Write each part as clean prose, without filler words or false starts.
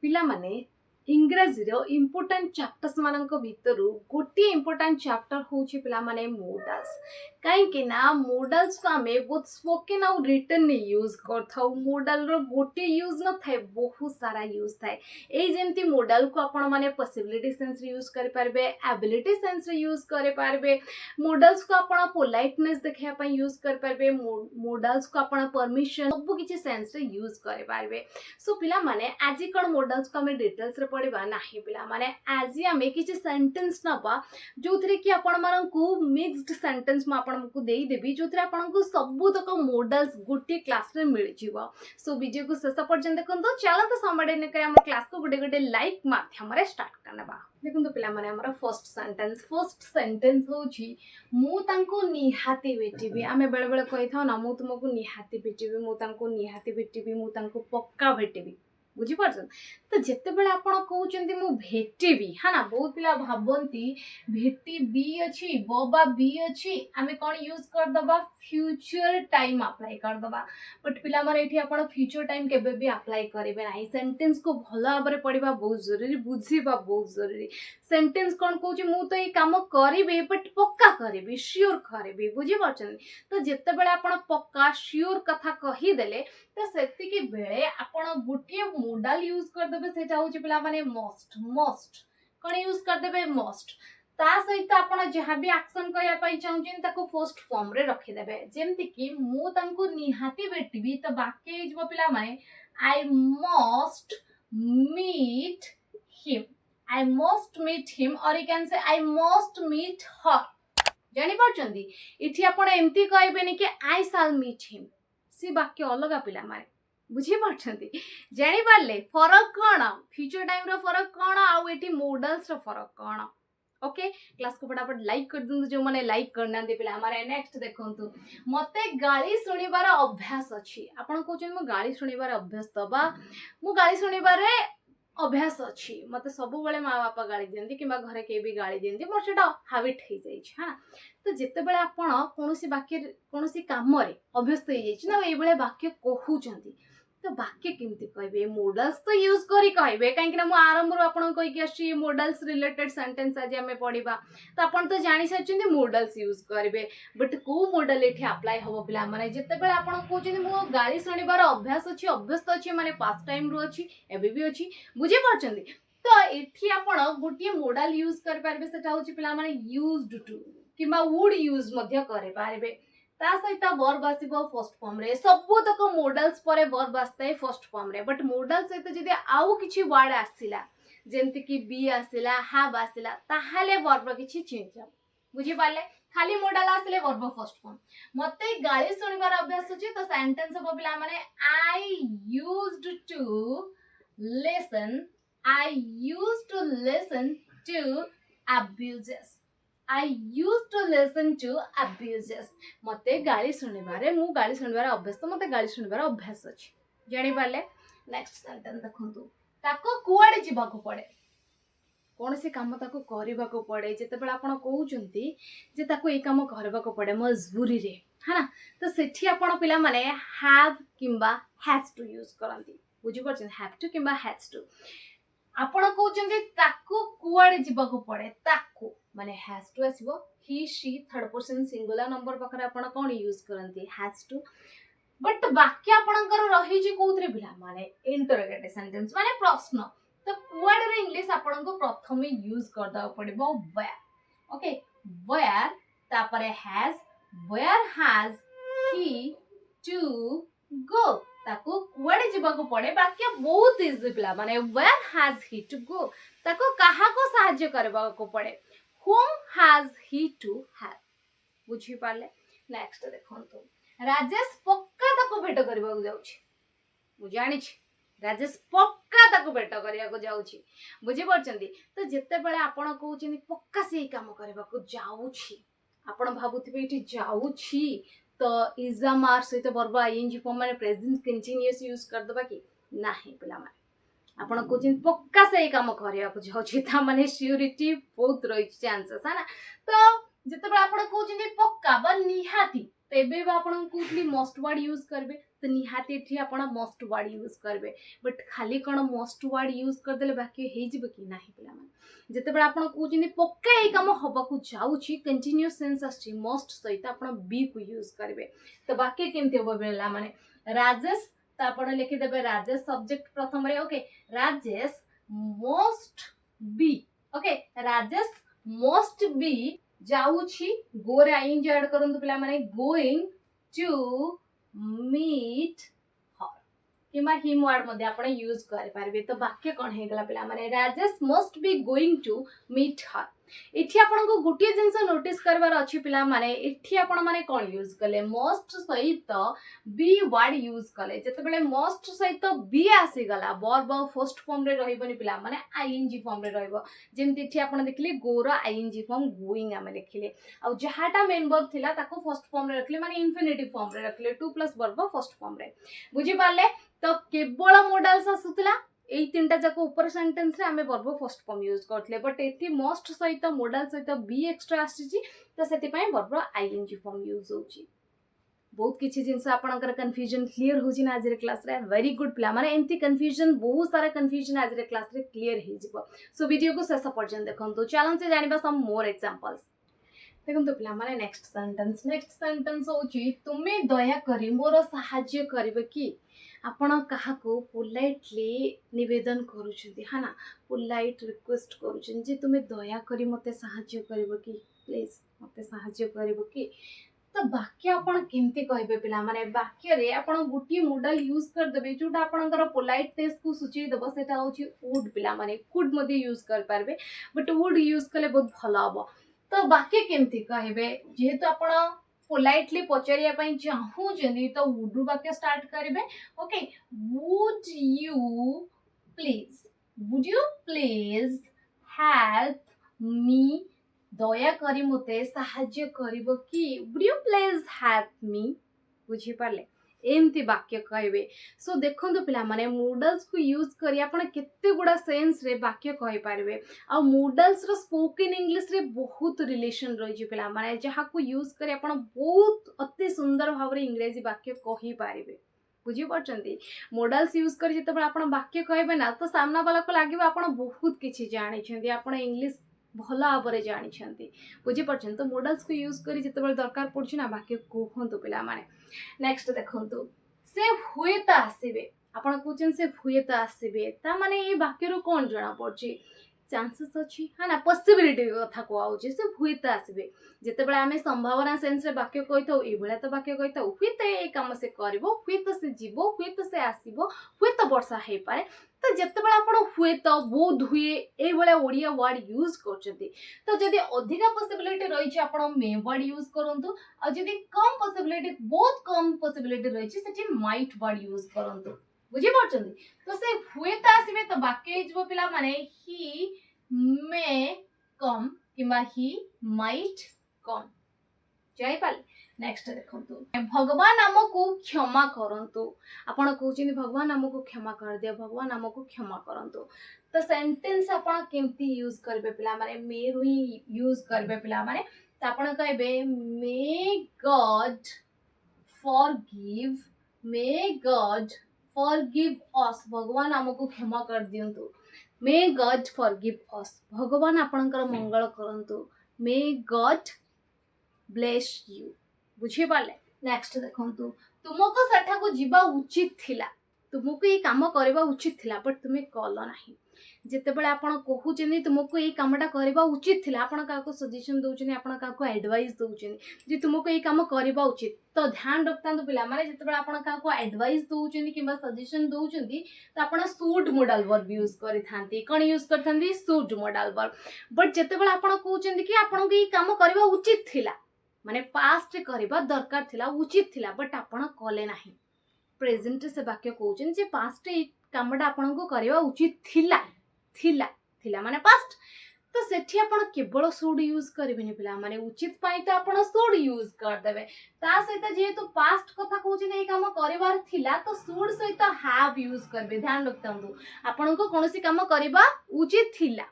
पिला माने इंग्रजी रो इम्पोर्टेंट चैप्टर्स मानक भितरु गोटे इम्पोर्टेंट चैप्टर होची पिला माने मॉडल्स कहीं ना मॉडल्स को आमे बहुत स्पोकन और रिटन यूज करथाउ मॉडल रो गोटे यूज न थाए बहुत सारा यूज थाए ए जेमती मॉडल को आपण माने पॉसिबिलिटी सेंस रे यूज कर पारबे एबिलिटी सेंस रे यूज कर पारबे मॉडल्स को आपण पोलाइटनेस देखिया पई यूज कर पारबे मॉडल्स को आपण परमिशन सब किछि सेंस रे यूज कर पारबे सो पिला माने आज कोन मॉडल्स को आमे डिटेल्स रे पढ़ा ना पिला माने आज आम किसी सेंटेंस नवा जो थे कि आपण मानकू मिक्स्ड सेंटेंस मु आपण को देई देबी जो थे आपण को सब तक मॉडल्स गोटे क्लास रे मिल जिवो सो वीडियो को शेष पर्यंत देखंतो चलो तो समय ने हम क्लास को गोटे गोटे लाइक माध्यम रे स्टार्ट करनबा देखंतो पिला माने हमर फर्स्ट सेंटेंस होची मु तांको निहाती भेटिबी आमे बेले बेले कहि थाउ ना मु तुमको निहाती भेटिबी मु तांको निहाती भेटिबी मु तांको पक्का भेटिबी बुझी पारछन तो जेते बेले आपण कहउचंती मु भेटिबी हा ना बहुत पिला भाबंती भेटिबी अछि बबा बी अछि आमे कोन यूज कर दबा फ्यूचर टाइम अप्लाई कर दबा बट पिला मारे एठी आपण फ्यूचर टाइम केबे भी अप्लाई करिवे नाही सेंटेंस को भलो भाबरे पढिबा बहुत जरूरी बुझिबा बहुत जरूरी सेंटेंस कोन कहउची मु तो ए काम करिवे बट पक्का करिवे श्योर करिवे बुझी पारछन तो जेते बेले आपण पक्का श्योर कथा कहि देले तो सेतिके बेले आपण गुटिए मॉडल यूज कर देबे सेटा होची पिला माने मोस्ट कोन यूज कर देबे मोस्ट ता सहित आपण जहां भी एक्शन कया पई चाहउछिन ताको फर्स्ट फॉर्म रे रखि देबे जेमति कि मु तांको निहाती भेटिबी तो बाकी हिजबो पिला माने आई मस्ट मीट हिम और you can say I must meet her जानि पारछंदी इठी आपण एम्ति कहबेनी कि आई शैल मीट हिम सी वाक्य अलग पिला माने बुझी पारछंती जानि पारले फरक कोन फ्यूचर टाइम रो फरक कोन आ एठी मॉडल्स रो फरक कोन ओके क्लास को फटाफट लाइक कर दिंतु जो माने लाइक करना दे पिला हमारे नेक्स्ट देखंतु मते गाली सुनिबार अभ्यास अछि आपण कहउछन मो गाली सुनिबार अभ्यास तबा मो गाली सुनिबार अभ्यास अछि मते सब बेले माँ बापा गाली दियंती किबा घरे के भी गाली दियंती मोर सेटा हैबिट हे जाई छ हां तो जेते बेले आपण कोनोसी वाक्य कोनोसी काम रे अभ्यस्त हे जाई छ ना ए बेले वाक्य कहउचंती तो वाक्य केमती कहबे मॉडल्स तो यूज करी कहबे काहे कि ना मु आरंभ रो आपण कहि कि आछि मॉडल्स रिलेटेड सेंटेंस आज हमें पढिबा तो आपण तो जानि सचंती मॉडल्स यूज करबे बट को मॉडल एठी अप्लाई होबो पिला माने जेते बेले आपण कहउचंती मु गाली सुनिबार अभ्यास अछि अभ्यस्त अछि माने पास्ट टाइम रो अछि एबे भी अछि बुझी पारछंती तो एठी आपण गोटिए मॉडल यूज कर पारबे सेटा होछि पिला माने यूज्ड टू किबा वुड यूज मध्य करे पारबे ता सहित वर्ब आसीबो फर्स्ट फॉर्म रे सब तक मॉडल्स परे वर्ब आस्ताय फर्स्ट फॉर्म रे बट मॉडल सहित जदी आउ किछि वर्ड आसिला जेंति कि बी आसिला हैव आसिला ताहाले वर्ब किछि चेंज हो बुझी पाले खाली मॉडल आसिले वर्ब फर्स्ट फॉर्म मते गाली सुनिबार अभ्यास अछि तो सेंटेंस हो पिला माने I used to listen to abuses I used to listen to abuses मते गाली सुनिबारे मु गाली सुनिबार अभ्यास तो मते गाली सुनिबार अभ्यास अछि जानि पाले नेक्स्ट सेंटेंस देखंतु ताको कुआडे जिबा को पड़े कोन से काम ताको करबा को पड़े जेते बेला आपण कहउचंती जे ताको ए काम करबा को पड़े मजबूरी रे हाना तो सेठी आपण पिला माने have किंबा has to यूज करंती बुझि परछन have to किंबा has to आपण कहउचंती ताको कुआडे जिबा को पड़े ताको माने has to आसीबो he she third person singular number पकरे आपण कोन यूज करंती has to बट वाक्य आपणकर रही जे कोथरे बिला माने इंटरोगेटिव सेंटेंस माने प्रश्न तो कुआडे रे इंग्लिश आपण को प्रथमे यूज करदा पड़िबो where ओके where तापरे where has he to go ताको कुआडे जिबा को पड़े वाक्य बहुत इजी बिला माने where has he to go ताको कहा को सहाय्य करबा को पड़े whom has he to help बुझी पाले नेक्स्ट देखंतु राजेश पक्का ताको भेट करबा को जाउछि मु जानि छी राजेश पक्का ताको भेट करिया को जाउछि बुझी परछंती तो जेते बेले आपण कहउछिन पक्का से काम करबा को जाउछि आपण भाबुथिबे इठी जाउछि तो इज अ मार सहित वर्ब आईएनजी फॉर्म माने प्रेजेंट कंटीन्यूअस यूज कर दबा कि नाही पिला माने आपण कोचिन पक्का से काम करिया को जाउछि ता माने श्योरिटी बहुत रही चांसेस है ना तो जते बेले आपण कोचिन पक्का बा निहाती तो एबे आपण कहली मस्ट वर्ड यूज करबे तो निहाती एठी आपण मस्ट वर्ड यूज करबे बट खाली कौन मस्ट वर्ड यूज करदेले बाकी हो कि ना पिला जिते बड़े आप कहते पक्का ये कम हवाक जाऊँगी कंटिन्यूअस सेंस आछी मस्ट सहित आप बी को यूज करेंगे तो बाकी केमती हम बेला माने राजेश तो आप लिखिदेवे राजेश सब्जेक्ट प्रथम रे okay Rajesh must B okay Rajesh must B जाऊँगी गो रे आईएनजी ऐड करंतु पिला माने गोइंग टू मीट हर किंवा हिम वर्ड मध्ये आपण यूज कर पारबे तो वाक्य कोन हे गला पिला माने Rajesh must be going to meet her इठी आपण को गोटे जिंस नोटिस करबार अछि पिला माने इठी आपण माने कोन यूज कले मस्ट सहित बी वर्ड यूज कले जते बेले मस्ट सहित बी आसी गला वर्ब फर्स्ट फॉर्म रे रहइबनी पिला माने आईएनजी फॉर्म रे रहइबो जेमति इठी आपण देखले गो रो आईएनजी फॉर्म गोइंग आमे लिखिले आ जहाटा मेन वर्ब थिला ताको फर्स्ट फॉर्म रे रखले माने इंफिनिटिव फॉर्म रे रखले 2 प्लस वर्ब फर्स्ट फॉर्म रे बुझी पाले तो केवल मॉडल्स आसुतला এই তিনটা যাক উপর সেন্টেন্স রে আমি वर्ब फर्स्ट फॉर्म यूज करथले बट एठी मस्ट सहित मॉडल सहित बी एक्स्ट्रा आसीची तो सेति पई वर्ब आईएनजी फॉर्म यूज होची बहुत किछि जिंस आपनकर कंफ्यूजन क्लियर होची ना आज रे क्लास रे वेरी गुड पिला माने एंती कंफ्यूजन बहुत सारा कंफ्यूजन आज रे क्लास रे क्लियर हे जिवो सो वीडियो को शेष पर्यंत देखंतु चैनल से जानिबा सम मोर एग्जांपल्स देखंतु पिला माने नेक्स्ट सेंटेंस होची तुमे दया करी मोर सहाय्य करबे की आपण काहाको पोलाइटली निवेदन करूछंती हा ना पोलाइट रिक्वेस्ट करूछन जे तुमे दया करी मते सहाय्य करबो की प्लीज मते सहाय्य करबो की तो वाक्य आपण केमती कहबे पिला माने वाक्य रे आपण गुटी मॉडल यूज कर देबे जोटा आपनकर पोलाइटनेस को सूची देबो सेटा होची वुड पिला माने कुड मध्ये यूज कर पारबे बट वुड यूज कले बहुत भलो हबो तो वाक्य केमती कहबे जेहेतु आपण पोलाइटली पचारिया पई चाहूचंदी तो वुड वाक्य स्टार्ट करिवे okay would you please help me दया करी मते सहाय्य करिवो कि would you please help me बुझी पाले एमती वाक्य कहबे सो देखंतु पिला माने मॉडल्स को यूज करी आपण केते गुडा सेंस रे वाक्य कहि पारबे आ मॉडल्स रो स्पोकन इंग्लिश रे बहुत रिलेशन रहि जे पिला माने जहा को यूज करी आपण बहुत अति सुंदर भाव रे इंग्रेजी वाक्य कहि पारबे बुझी पड़चंती मॉडल्स यूज करी जते आपण वाक्य कहबे ना तो सामना वाला को लागिबा आपण बहुत किछि जानि छथि आपण इंग्लिश भल भाव जानी बुझी पार्छन तो मॉडल्स को यूज करी जिते दरकार पड़छ ना वाक्य कहतु पिला माने नेक्स्ट देखंतु से हुए तो आसीबे आपण कहछन से हुए तो आसीबे ता माने ए वाक्य रो कोन जणा पड़छि चांसेस अछि हा ना पॉसिबिलिटी कथा को आउछि से हुए तो आसीबे जिते बेले आमे संभावना सेंस रे वाक्य कहितो ए बेले तो वाक्य कहितो हुए तो ए काम से करबो हुए तो से जीवो हुए तो से आसीबो हुए तो वर्षा हे पारे तो जिते बेले आपण हुए तो बोध हुए ए बेले ओडिया वर्ड यूज करछथि तो जदि अधिका पॉसिबिलिटी रही छै आपण मे वर्ड यूज करंतु आ जदि कम पॉसिबिलिटी बहुत कम पॉसिबिलिटी रही छै सेठी माइट वर्ड यूज करंतु बुझी पारछथि तो से हुए तो आसीबे तो वाक्य हिजबो पिला माने ही मे कम किंबा ही माइट कम जाई पाले नेक्स्ट देखंतु भगवान हमको क्षमा करंतु आपण कहउछिन भगवान हमको क्षमा कर दिया भगवान हमको क्षमा करंतु तो सेंटेंस आपण केमती यूज करबे पिला माने मे रु ही यूज करबे पिला माने त आपण कहबे मे गॉड फॉरगिव अस भगवान हमको क्षमा कर दियंतु मे गॉड फॉरगिव अस भगवान आपणकर मंगल करंतु मे गॉड ब्लेस यू बुझी पाले नेक्स्ट देखंतु तुमको सेठा को जीवा उचित थिला तुमको ये काम करबा उचित थिला बट तुमे कल नाही जेते बेले आपण कहउचनी तुमको ये कामटा करबा उचित थिला आपण का को सजेशन दोउचनी आपण का को एडवाइस दोउचनी जे तुमको ये काम करबा उचित तो ध्यान रखतांतु पिला माने जेते बेले आपण का को एडवाइस दोउचनी किबा सजेशन दोउचनी तो आपण शुड मॉडल वर्ब यूज करि थांती कोन यूज कर थांती शुड मॉडल वर्ब बट जेते बेले आपण कहउचनी कि आपण को ये काम करबा उचित थिला माने पास्ट करबा दरकार थिला उचित थिला बट आपण कले नाही प्रेजेंट से वाक्य कहउचन जे पास्ट ए कामडा आपण को करबा उचित थिला थिला थिला माने पास्ट तो सेठी आपण केवल शुड यूज करबेनी पिला माने उचित पाई तो आपण शुड यूज कर देबे ता सहित जेहेतु पास्ट कथा कहउचन ए काम करबार थिला तो शुड सहित हैव यूज करबे ध्यान रखतांतु आपण को कोनोसी काम करबा उचित थिला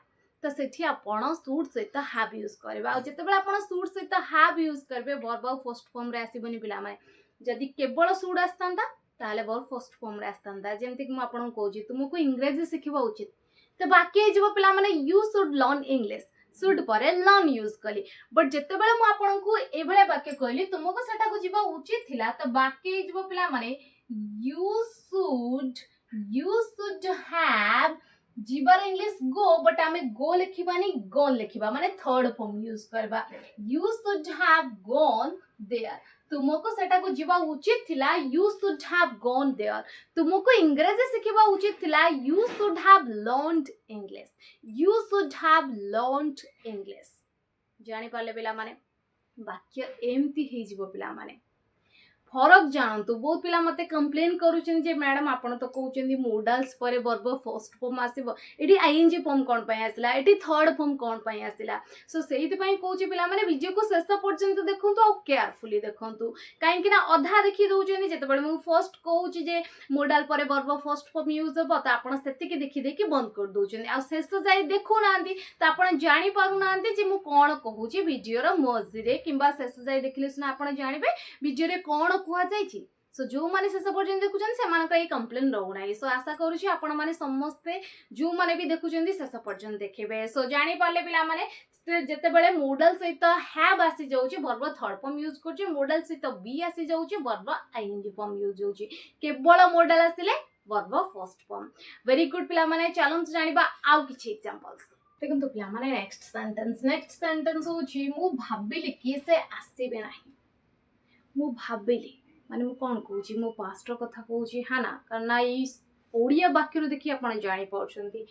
तो सेठी आपण शुड सहित हैव यूज करबा आ जेतेबेले आपण शुड सहित हैव यूज करबे वर्ब फर्स्ट फॉर्म रे आसीबनी पिला माने जदि केवल शुड आस्तांता ताले वर्ब फर्स्ट फॉर्म रे आस्तांता जेमति कि म आपण कहूची तुमको इंग्रजी सिखिबा उचित तो बाकी हेजिबो पिला माने you should learn English should पर लर्न यूज कली बट जेतेबेले मु आपण को एभले वाक्य कहली तुमको सेटा को जीवा उचित थिला तो बाकी हेजिबो पिला माने you should have जीवार इंग्लिश गो बट आमे गो लिखिबानी गॉन लिखिबा माने थर्ड फॉर्म यूज करबा you should have gone there तुमको सेटा को जीवा उचित थिला you should have gone there तुमको इंग्रजी सिखिबा उचित थिला you should have learned English जानि पाले पिला माने वाक्य एमती हे जीवो पिला माने फरक जानतु बहुत पिला मते कंप्लेन करूछन जे मैडम आपण तो कहउछन मोडाल्स पर वर्ब फर्स्ट फॉर्म आसीबो एडी आईएनजी फॉर्म कोन पय आसिला एडी थर्ड फॉर्म कोन पय आसिला सो सेहित पय कहउछि पिला माने वीडियो को शेष पर्यंत देखंतु और केयरफुली देखंतु काहे कि ना अधा देखि दोउछन जेते बडे मु फर्स्ट कहउछि जे मोडाल पर वर्ब फर्स्ट फॉर्म यूज हो त आपण सेति के देखि देखि बंद कर दोउछन आ शेष जाय देखु नांदी त आपण जानि पारु नांदी जे मु कोन कहउछि वीडियो रो मझी रे किबा शेष जाय देखिले सुना आपण जानिबे वीडियो रे कोन कुआ जाइछि सो जो माने शेष पर्यंत देखुछन से मानक ए कंप्लेन रहउ नाही सो आशा करूछि आपण माने समस्ते जो माने भी देखुछन शेष पर्यंत देखिबे सो जानि पाले पिला माने जेते बेले मॉडल सहित हैव आसी जाउछि वर्ब थर्ड फॉर्म यूज करछि मॉडल सहित बी आसी जाउछि वर्ब आईएनजी फॉर्म यूज होउछि केवल मॉडल आसिले verb first form very good पिला माने चलन जानिबा आउ किछि एग्जांपल्स देखंतु पिला माने नेक्स्ट सेंटेंस होछि मु भाबिली कि से आसीबे नाही मु भाबिली माने मु कोन कहूची मो पास्ट रो कथा कहूची हा ना कारण ई ओडिया वाक्य रो देखि आपण जानि पछंती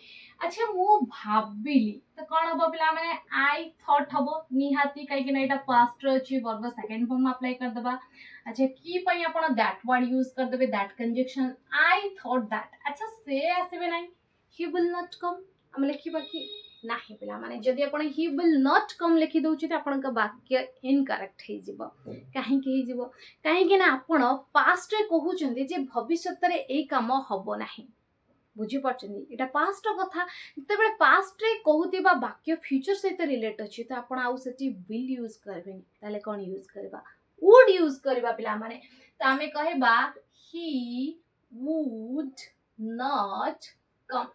अच्छा मु भाबिली त कोन हबो पिला माने आई थॉट हबो निहाती काई कि ना एटा पास्ट रो अछि वर्ब सेकंड फॉर्म अप्लाई कर देबा अच्छा की पई आपण दैट वर्ड यूज कर देबे that conjunction I thought that अच्छा से आसीबे नाही ही विल नॉट कम हम लिखिबा कि नाही पिला माने जदि आपण ही विल नॉट कम लिखि दोउछि त आपण का वाक्य इनकरेक्ट हे जिवो काहे कि हे जिवो काहे कि ना आपण पास्ट रे कहउछन्ती जे भविष्यत रे ए काम हबो नाही बुझी पछन्ती एटा पास्ट कथा जते पास्ट रे कहउतिबा वाक्य फ्यूचर सहित रिलेट अछि त आपण आउ सेठी विल यूज करबेनी ताले कोन यूज करबा वुड यूज करबा पिला माने त हमें कहबा he would not come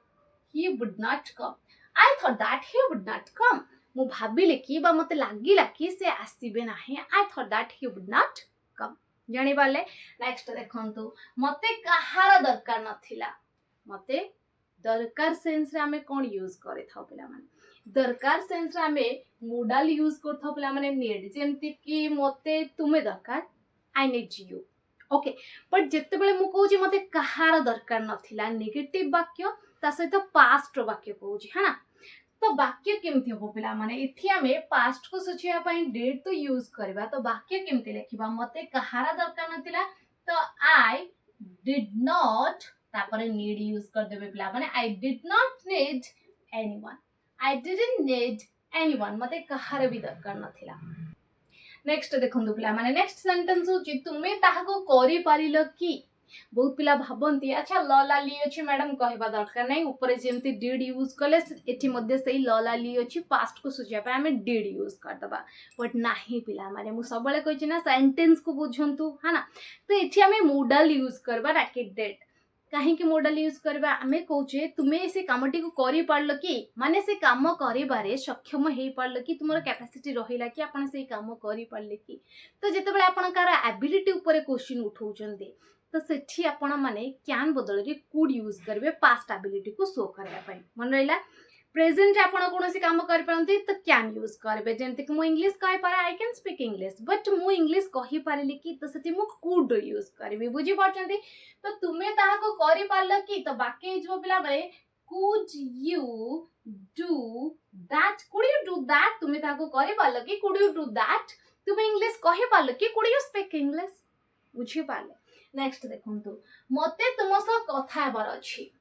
he would not come I thought that he would not come मु भाबिले कि बा मते लागिला कि से आसीबे नाही I thought that he would not come जानि बाले नेक्स्ट देखंतु मते कहार दरकार नथिला मते दरकार सेंस रे हमें कोन यूज करे थाउ पिला माने दरकार सेंस रे हमें मोडाल यूज कर थाउ पिला माने नीड जेमति कि मते तुमे दरकार I need you okay but जेते बेले मु कहूची मते कहार दरकार नथिला नेगेटिव वाक्य ता सहित पास्ट वाक्य कहूची है ना तो वाक्य केमती हो पिला माने इथि हमें पास्ट को सोचिया पई डिड तो यूज करबा तो वाक्य केमती लिखिबा मते कहार दरकार नथिला तो आई डिड नॉट तापरे नीड यूज कर देबे पिला माने I did not need anyone I didn't need anyone मते कहार भी दरकार नथिला नेक्स्ट देखंतु पिला माने नेक्स्ट सेंटेंस होची तुमे ताहाको करि पारिलो कि बहुत पिला भाबंती अच्छा लला ली अछि मैडम कहबा दरकार नै ऊपर जेमती डिड यूज कले एठी मध्ये सही लला ली अछि पास्ट को सुझिया पे हमें डिड यूज कर दबा बट नाही पिला माने मु सबले कहछि ना सेंटेंस को बुझंतु है ना तो एठी हमें मोडल यूज करबा रैकेट डेट काहे कि मोडल यूज करबा हमें कहउछे तुमे से कामटी को करि पारलो कि माने से काम करिबारे सक्षम हेई पारलो कि तुमरो कैपेसिटी रहिला कि आपण से काम करि पारले कि तो जेते बेले आपण कार एबिलिटी ऊपर क्वेश्चन उठाउचंदी तो सेठी आपण माने कैन बदल रे कुड यूज करबे पास्ट एबिलिटी को शो करबा पई मन रहिला प्रेजेंट रे आपण कोनोसी काम करि परंती तो कैन यूज करबे जेमते कि मु इंग्लिश कहि पारे I can speak English but मु इंग्लिश कहि पारेली कि तो सेठी मु कुड यूज करबे बुझी परचंती तो तुमे ताहा को करि पारल कि तो बाकी जो पिला बरे could you do that तुमे ताहा को करि पारल कि could you do that तुमे इंग्लिश कहि पारल कि could you speak इंग्लिश बुझी पारले नेक्स्ट देखंतु मते तुम सह कथा हेबार अछि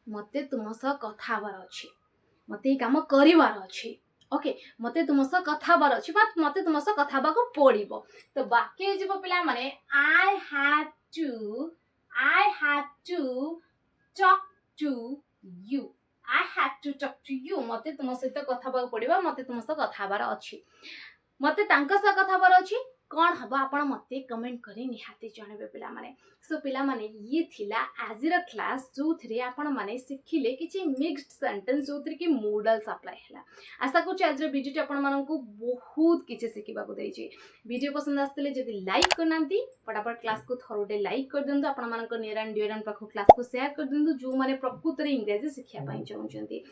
मते तुम सह कथा हेबार अछि मते काम करिवार अछि ओके मते तुम सह कथा हेबार अछि बट मते तुम सह कथा हेबाको पड़िबो तो वाक्य जेबो पिला माने I had to talk to you I have to talk to you मते तुम सहित कथा बाक पड़िबा मते तुम सहित कथा हबार अछि मते तांका सह कथा हबार अछि कौन हम आपण मते कमेंट करे निहाती जानबे पिला माने सो पिला माने ये थिला आजिर क्लास जो थरे आपण माने सिखिले किछि मिक्स्ड सेंटेंस जो थरे कि मॉडल्स अप्लाई हला आशा करछि आजिर वीडियो आपण माननकु बहुत किछि सिखिबा को दैछि वीडियो पसंद आस्तले जदि लाइक करनांती फटाफट क्लास को थरोटे लाइक कर दिंतु आपण मानक नियर एंड डियर एंड पाखो क्लास को शेयर कर दिंतु जो माने प्रकृत रे इंग्लिश सिखिया पई चाहउछंती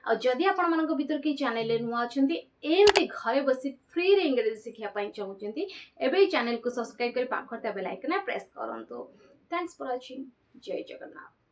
आ जदि आपण मानक भीतर की चैनल रे नुआ अछंती एमती घरे बसी फ्री रे इंग्लिश सिखिया पई चाहउछंती एबे चैनल को सब्सक्राइब कर पाखर ता बेल आइकन प्रेस करंतु थैंक्स फॉर वाचिंग जय जगन्नाथ।